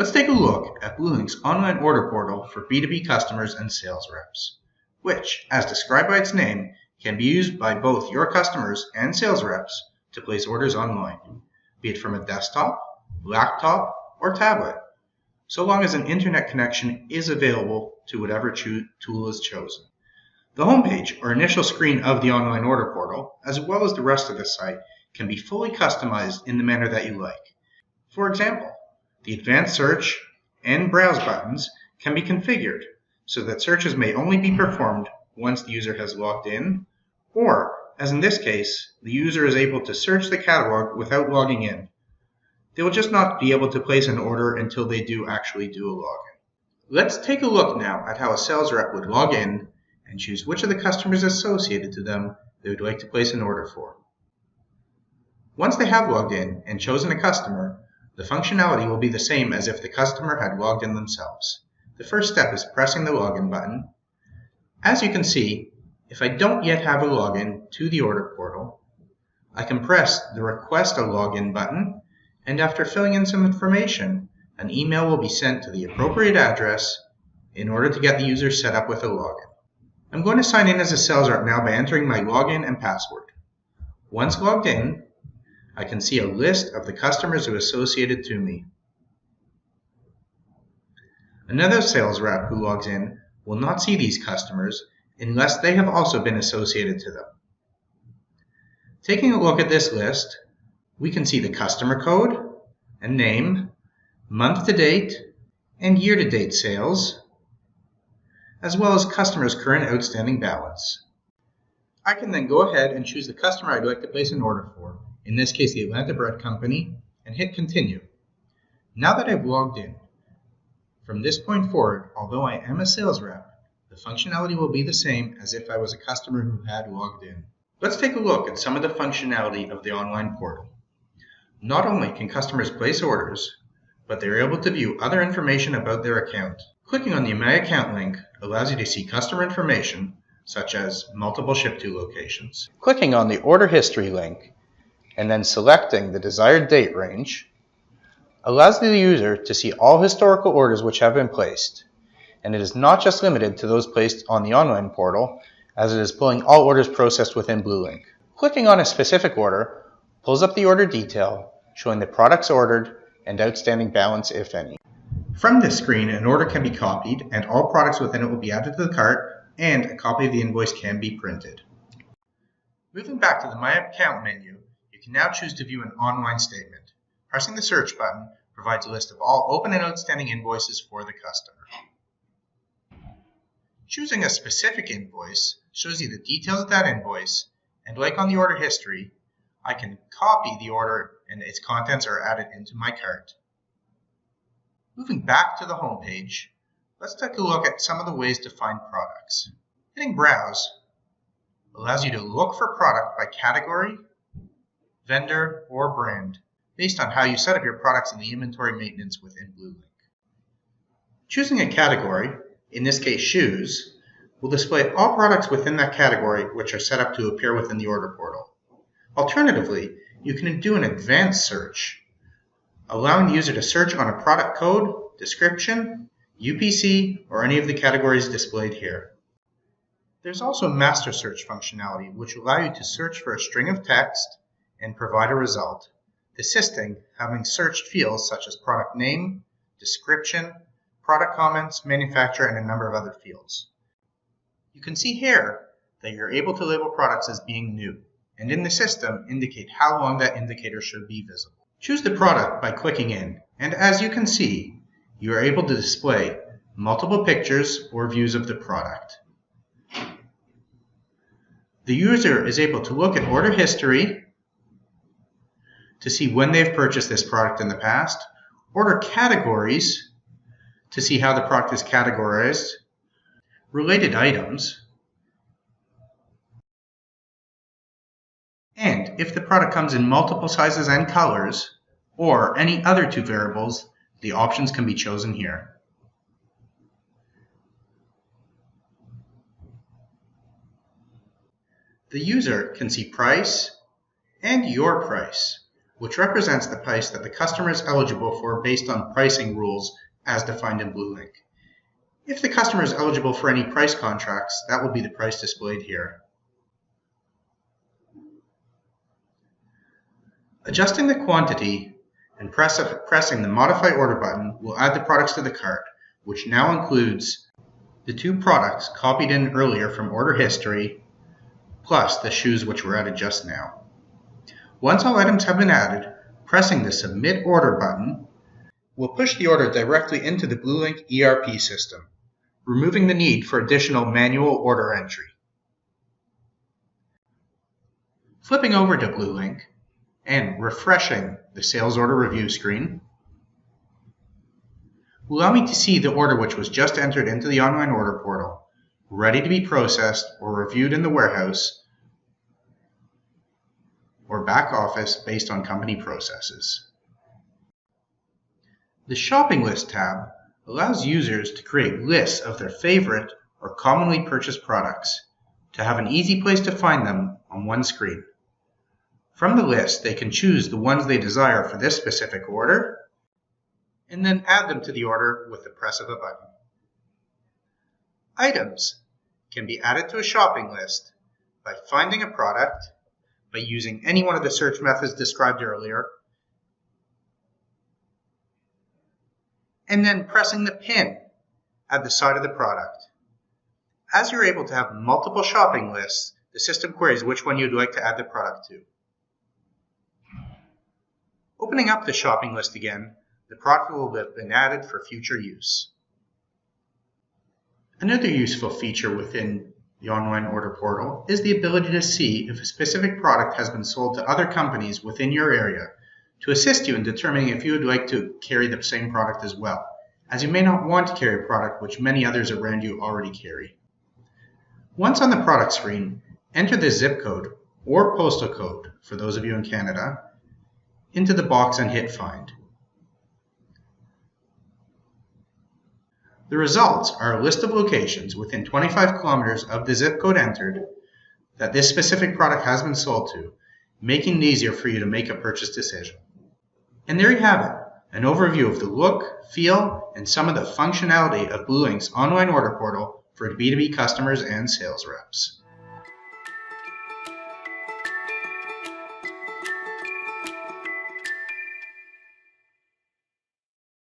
Let's take a look at BlueLink's online order portal for B2B customers and sales reps, which, as described by its name, can be used by both your customers and sales reps to place orders online, be it from a desktop, laptop, or tablet, so long as an internet connection is available to whatever tool is chosen. The homepage or initial screen of the online order portal, as well as the rest of the site, can be fully customized in the manner that you like. For example, the advanced search and browse buttons can be configured so that searches may only be performed once the user has logged in, or, as in this case, the user is able to search the catalog without logging in. They will just not be able to place an order until they do actually do a login. Let's take a look now at how a sales rep would log in and choose which of the customers associated to them they would like to place an order for. Once they have logged in and chosen a customer, the functionality will be the same as if the customer had logged in themselves. The first step is pressing the login button. As you can see, if I don't yet have a login to the order portal, I can press the Request a Login button, and after filling in some information, an email will be sent to the appropriate address in order to get the user set up with a login. I'm going to sign in as a sales rep now by entering my login and password. Once logged in, I can see a list of the customers who are associated to me. Another sales rep who logs in will not see these customers unless they have also been associated to them. Taking a look at this list, we can see the customer code and name, month to date, and year to date sales, as well as customers' current outstanding balance. I can then go ahead and choose the customer I'd like to place an order for, in this case the Atlanta Bread Company, and hit continue. Now that I've logged in, from this point forward, although I am a sales rep, the functionality will be the same as if I was a customer who had logged in. Let's take a look at some of the functionality of the online portal. Not only can customers place orders, but they're able to view other information about their account. Clicking on the My Account link allows you to see customer information, such as multiple ship-to locations. Clicking on the Order History link and then selecting the desired date range allows the user to see all historical orders which have been placed, and it is not just limited to those placed on the online portal, as it is pulling all orders processed within BlueLink. Clicking on a specific order pulls up the order detail, showing the products ordered and outstanding balance, if any. From this screen, an order can be copied, and all products within it will be added to the cart, and a copy of the invoice can be printed. Moving back to the My Account menu, you can now choose to view an online statement. Pressing the search button provides a list of all open and outstanding invoices for the customer. Choosing a specific invoice shows you the details of that invoice, and like on the order history, I can copy the order and its contents are added into my cart. Moving back to the home page, let's take a look at some of the ways to find products. Hitting Browse allows you to look for product by category, vendor, or brand, based on how you set up your products in the inventory maintenance within BlueLink. Choosing a category, in this case shoes, will display all products within that category which are set up to appear within the order portal. Alternatively, you can do an advanced search, allowing the user to search on a product code, description, UPC, or any of the categories displayed here. There's also master search functionality, which will allow you to search for a string of text and provide a result, assisting having searched fields such as product name, description, product comments, manufacturer, and a number of other fields. You can see here that you're able to label products as being new, and in the system indicate how long that indicator should be visible. Choose the product by clicking in, and as you can see, you are able to display multiple pictures or views of the product. The user is able to look at order history to see when they've purchased this product in the past, order categories to see how the product is categorized, related items, and if the product comes in multiple sizes and colors, or any other two variables, the options can be chosen here. The user can see price and your price, which represents the price that the customer is eligible for based on pricing rules as defined in BlueLink. If the customer is eligible for any price contracts, that will be the price displayed here. Adjusting the quantity and pressing the Modify Order button will add the products to the cart, which now includes the 2 products copied in earlier from order history, plus the shoes which were added just now. Once all items have been added, pressing the Submit Order button will push the order directly into the BlueLink ERP system, removing the need for additional manual order entry. Flipping over to BlueLink and refreshing the Sales Order Review screen will allow me to see the order which was just entered into the online order portal, ready to be processed or reviewed in the warehouse or back office based on company processes. The Shopping List tab allows users to create lists of their favorite or commonly purchased products to have an easy place to find them on one screen. From the list, they can choose the ones they desire for this specific order and then add them to the order with the press of a button. Items can be added to a shopping list by finding a product, by using any one of the search methods described earlier, and then pressing the pin at the side of the product. As you're able to have multiple shopping lists, the system queries which one you'd like to add the product to. Opening up the shopping list again, the product will have been added for future use. Another useful feature within the online order portal is the ability to see if a specific product has been sold to other companies within your area to assist you in determining if you would like to carry the same product as well, as you may not want to carry a product which many others around you already carry. Once on the product screen, enter the zip code or postal code, for those of you in Canada, into the box and hit Find. The results are a list of locations within 25 kilometers of the zip code entered that this specific product has been sold to, making it easier for you to make a purchase decision. And there you have it, an overview of the look, feel, and some of the functionality of BlueLink's online order portal for B2B customers and sales reps.